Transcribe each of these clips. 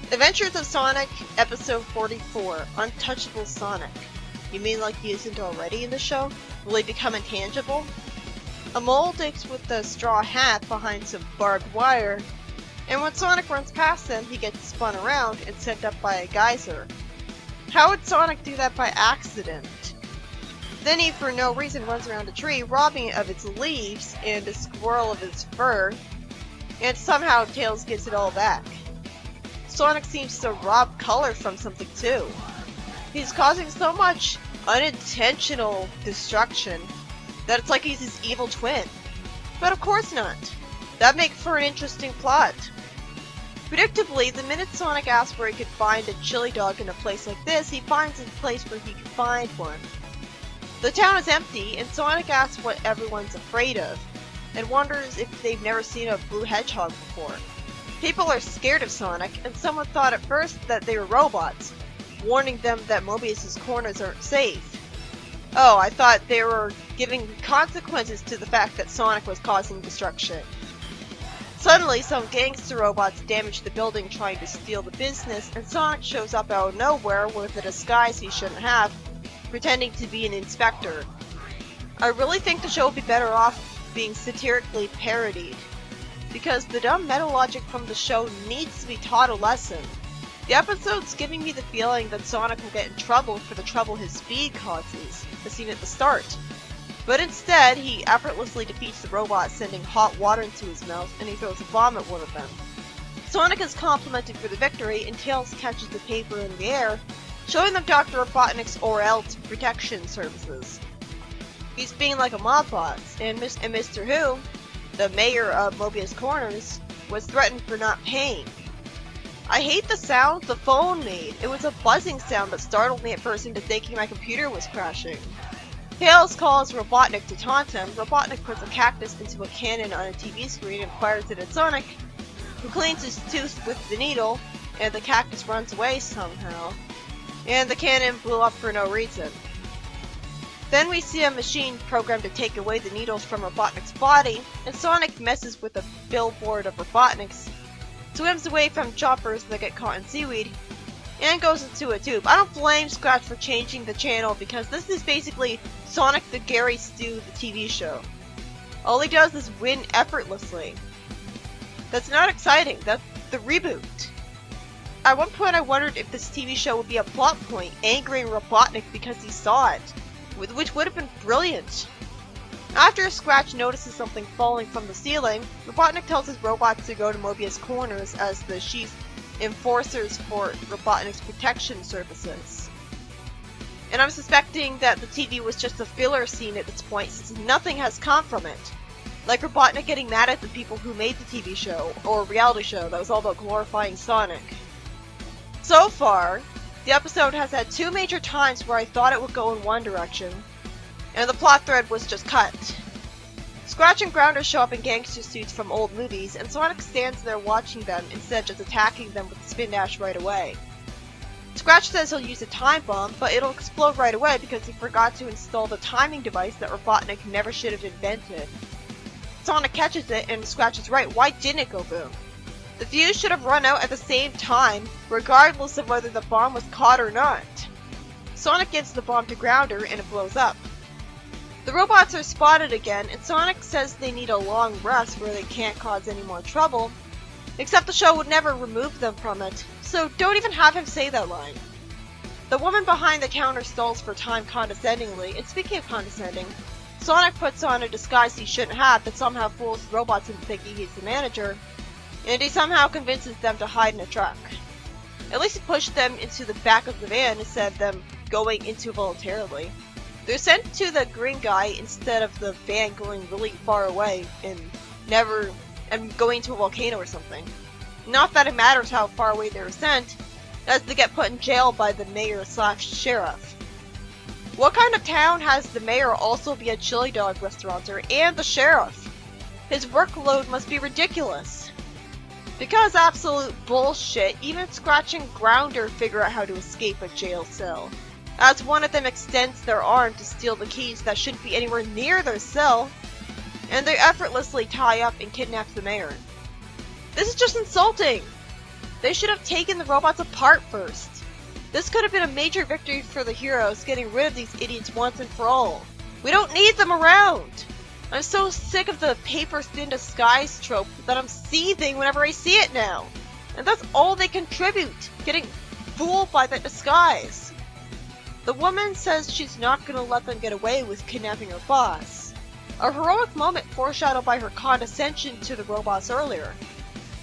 Adventures of Sonic, Episode 44, Untouchable Sonic. You mean like he isn't already in the show? Will he become intangible? A mole digs with a straw hat behind some barbed wire, and when Sonic runs past him, he gets spun around and sent up by a geyser. How would Sonic do that by accident? Then he, for no reason, runs around a tree, robbing it of its leaves and a squirrel of its fur, and somehow Tails gets it all back. Sonic seems to rob color from something too. He's causing so much unintentional destruction that it's like he's his evil twin. But of course not. That'd make for an interesting plot. Predictably, the minute Sonic asks where he could find a chili dog in a place like this, he finds a place where he can find one. The town is empty, and Sonic asks what everyone's afraid of, and wonders if they've never seen a blue hedgehog before. People are scared of Sonic, and someone thought at first that they were robots, warning them that Mobius' corners aren't safe. Oh, I thought they were giving consequences to the fact that Sonic was causing destruction. Suddenly, some gangster robots damage the building trying to steal the business, and Sonic shows up out of nowhere with a disguise he shouldn't have, pretending to be an inspector. I really think the show would be better off being satirically parodied, because the dumb meta logic from the show needs to be taught a lesson. The episode's giving me the feeling that Sonic will get in trouble for the trouble his speed causes, as seen at the start. But instead, he effortlessly defeats the robot, sending hot water into his mouth, and he throws a bomb at one of them. Sonic is complimented for the victory, and Tails catches the paper in the air, showing them Dr. Robotnik's or else protection services. He's being like a mob boss, and Mr. Who, the mayor of Mobius Corners, was threatened for not paying. I hate the sound the phone made. It was a buzzing sound that startled me at first into thinking my computer was crashing. Tails calls Robotnik to taunt him. Robotnik puts a cactus into a cannon on a TV screen and fires it at Sonic, who cleans his tooth with the needle, and the cactus runs away somehow. And the cannon blew up for no reason. Then we see a machine programmed to take away the needles from Robotnik's body, and Sonic messes with a billboard of Robotnik's, swims away from choppers that get caught in seaweed, and goes into a tube. I don't blame Scratch for changing the channel because this is basically Sonic the Gary Stew, the TV show. All he does is win effortlessly. That's not exciting, that's the reboot. At one point I wondered if this TV show would be a plot point, angering Robotnik because he saw it, which would have been brilliant. After Scratch notices something falling from the ceiling, Robotnik tells his robots to go to Mobius Corners as the chief enforcers for Robotnik's protection services. And I'm suspecting that the TV was just a filler scene at this point since nothing has come from it. Like Robotnik getting mad at the people who made the TV show, or reality show that was all about glorifying Sonic. So far, the episode has had two major times where I thought it would go in one direction, and the plot thread was just cut. Scratch and Grounder show up in gangster suits from old movies, and Sonic stands there watching them instead of just attacking them with the spin dash right away. Scratch says he'll use a time bomb, but it'll explode right away because he forgot to install the timing device that Robotnik never should have invented. Sonic catches it, and Scratch is right, why didn't it go boom? The fuse should have run out at the same time, regardless of whether the bomb was caught or not. Sonic gives the bomb to Grounder, and it blows up. The robots are spotted again, and Sonic says they need a long rest where they can't cause any more trouble, except the show would never remove them from it, so don't even have him say that line. The woman behind the counter stalls for time condescendingly, and speaking of condescending, Sonic puts on a disguise he shouldn't have that somehow fools the robots into thinking he's the manager, and he somehow convinces them to hide in a truck. At least he pushed them into the back of the van instead of them going into voluntarily. They're sent to the green guy instead of the van going really far away and going to a volcano or something. Not that it matters how far away they were sent, as they get put in jail by the mayor/sheriff. What kind of town has the mayor also be a chili dog restaurateur and the sheriff? His workload must be ridiculous. Because absolute bullshit, even Scratch and Grounder figure out how to escape a jail cell, as one of them extends their arm to steal the keys that shouldn't be anywhere near their cell, and they effortlessly tie up and kidnap the mayor. This is just insulting! They should have taken the robots apart first. This could have been a major victory for the heroes, getting rid of these idiots once and for all. We don't need them around! I'm so sick of the paper-thin disguise trope that I'm seething whenever I see it now. And that's all they contribute, getting fooled by that disguise. The woman says she's not gonna let them get away with kidnapping her boss. A heroic moment foreshadowed by her condescension to the robots earlier.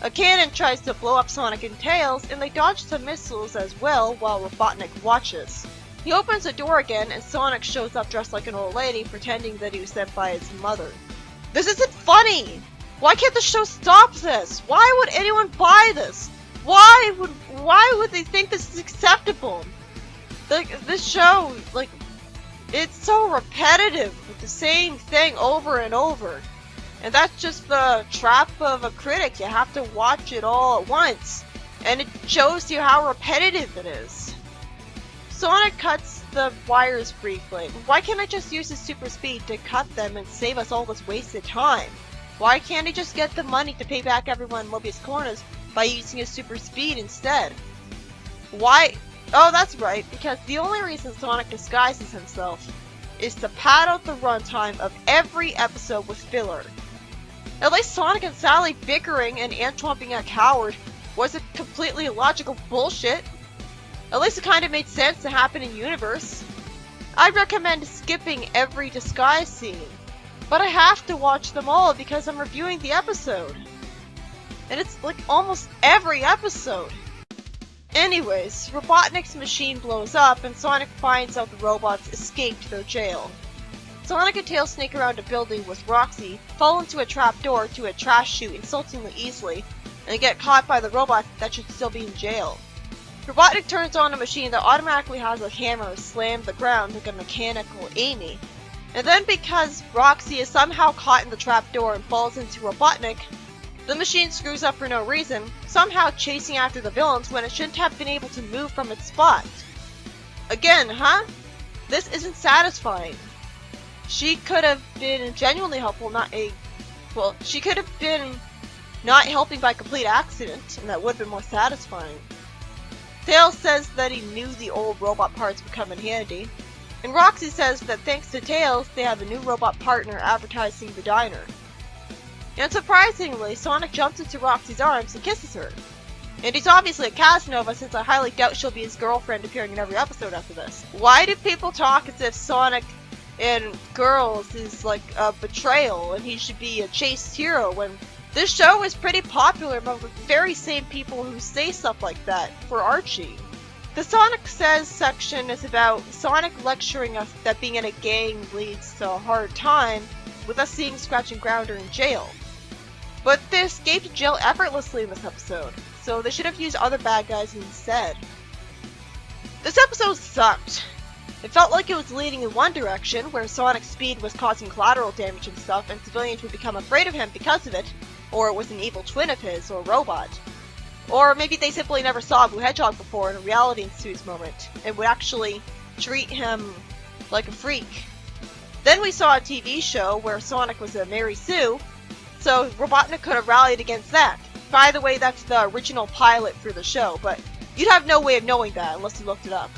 A cannon tries to blow up Sonic and Tails, and they dodge some missiles as well while Robotnik watches. He opens the door again, and Sonic shows up dressed like an old lady, pretending that he was sent by his mother. This isn't funny! Why can't the show stop this? Why would anyone buy this? Why would they think this is acceptable? This show, it's so repetitive with the same thing over and over. And that's just the trap of a critic. You have to watch it all at once. And it shows you how repetitive it is. Sonic cuts the wires briefly. Why can't I just use his super speed to cut them and save us all this wasted time? Why can't he just get the money to pay back everyone in Mobius corners by using his super speed instead? Why? Oh, that's right, because the only reason Sonic disguises himself is to pad out the runtime of every episode with filler. At least Sonic and Sally bickering and Antoine being a coward wasn't completely illogical bullshit. At least it kind of made sense to happen in universe. I'd recommend skipping every disguise scene, but I have to watch them all because I'm reviewing the episode. And it's like almost every episode. Anyways, Robotnik's machine blows up and Sonic finds out the robots escaped their jail. Sonic and Tails sneak around a building with Roxy, fall into a trapdoor to a trash chute insultingly easily, and get caught by the robot that should still be in jail. Robotnik turns on a machine that automatically has a hammer slam the ground like a mechanical Amy. And then because Roxy is somehow caught in the trapdoor and falls into Robotnik, the machine screws up for no reason, somehow chasing after the villains when it shouldn't have been able to move from its spot. Again, huh? This isn't satisfying. She could have been genuinely helpful, she could have been not helping by complete accident, and that would have been more satisfying. Tails says that he knew the old robot parts would come in handy, and Roxy says that thanks to Tails, they have a new robot partner advertising the diner. And surprisingly, Sonic jumps into Roxy's arms and kisses her. And he's obviously a Casanova since I highly doubt she'll be his girlfriend appearing in every episode after this. Why do people talk as if Sonic and Girls is like a betrayal and he should be a chased hero when this show is pretty popular among the very same people who say stuff like that for Archie? The Sonic Says section is about Sonic lecturing us that being in a gang leads to a hard time, with us seeing Scratch and Grounder in jail. But they escaped jail effortlessly in this episode, so they should have used other bad guys instead. This episode sucked. It felt like it was leading in one direction, where Sonic's speed was causing collateral damage and stuff, and civilians would become afraid of him because of it, or it was an evil twin of his, or a robot. Or maybe they simply never saw Blue Hedgehog before in a reality ensues moment, and would actually treat him like a freak. Then we saw a TV show where Sonic was a Mary Sue, so Robotnik could have rallied against that. By the way, that's the original pilot for the show, but you'd have no way of knowing that unless you looked it up.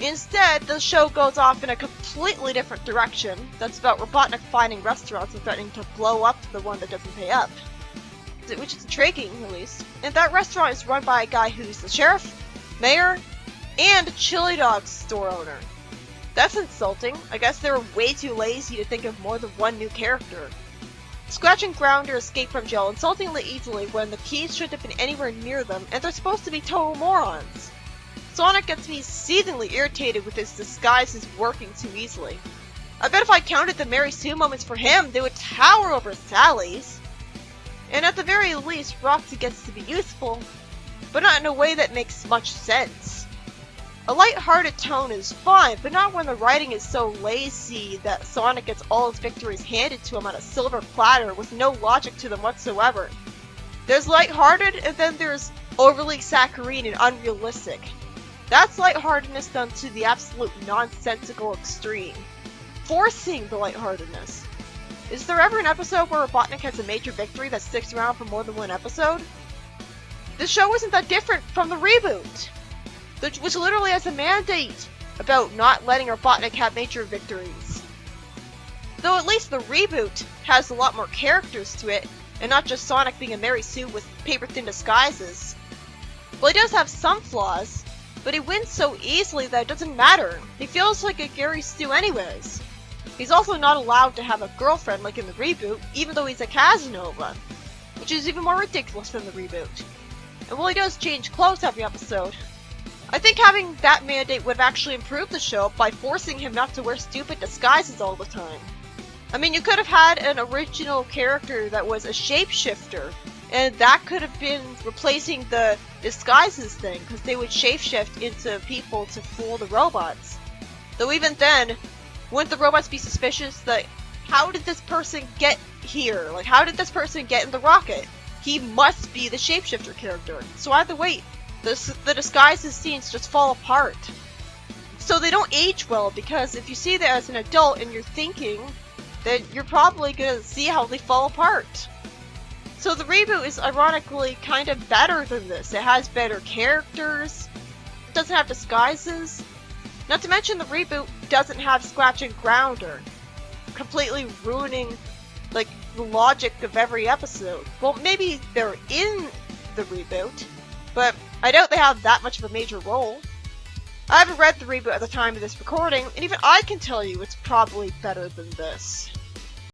Instead, the show goes off in a completely different direction that's about Robotnik finding restaurants and threatening to blow up the one that doesn't pay up. Which is intriguing, at least. And that restaurant is run by a guy who's the sheriff, mayor, and a chili dog store owner. That's insulting. I guess they were way too lazy to think of more than one new character. Scratch and Grounder escape from jail insultingly easily when the keys shouldn't have been anywhere near them, and they're supposed to be total morons. Sonic gets me seethingly irritated with his disguises working too easily. I bet if I counted the Mary Sue moments for him, they would tower over Sally's. And at the very least, Roxy gets to be useful, but not in a way that makes much sense. A light-hearted tone is fine, but not when the writing is so lazy that Sonic gets all his victories handed to him on a silver platter with no logic to them whatsoever. There's light-hearted, and then there's overly saccharine and unrealistic. That's lightheartedness done to the absolute nonsensical extreme. Forcing the lightheartedness. Is there ever an episode where Robotnik has a major victory that sticks around for more than one episode? the show wasn't that different from the reboot, which literally has a mandate about not letting Robotnik have major victories. Though at least the reboot has a lot more characters to it, and not just Sonic being a Mary Sue with paper-thin disguises. Well, he does have some flaws, but he wins so easily that it doesn't matter. He feels like a Gary Stu anyways. He's also not allowed to have a girlfriend like in the reboot, even though he's a Casanova, which is even more ridiculous than the reboot. And while he does change clothes every episode, I think having that mandate would have actually improved the show by forcing him not to wear stupid disguises all the time. I mean, you could have had an original character that was a shapeshifter, and that could have been replacing the disguises thing, because they would shapeshift into people to fool the robots. Though even then, wouldn't the robots be suspicious that, how did this person get here? Like, how did this person get in the rocket? He must be the shapeshifter character. So either way, the disguises scenes just fall apart. So they don't age well, because if you see that as an adult and you're thinking, then you're probably gonna see how they fall apart. So the reboot is ironically kind of better than this. It has better characters, it doesn't have disguises. Not to mention the reboot doesn't have Scratch and Grounder, completely ruining like the logic of every episode. Well, maybe they're in the reboot, but I doubt they have that much of a major role. I haven't read the reboot at the time of this recording, and even I can tell you it's probably better than this.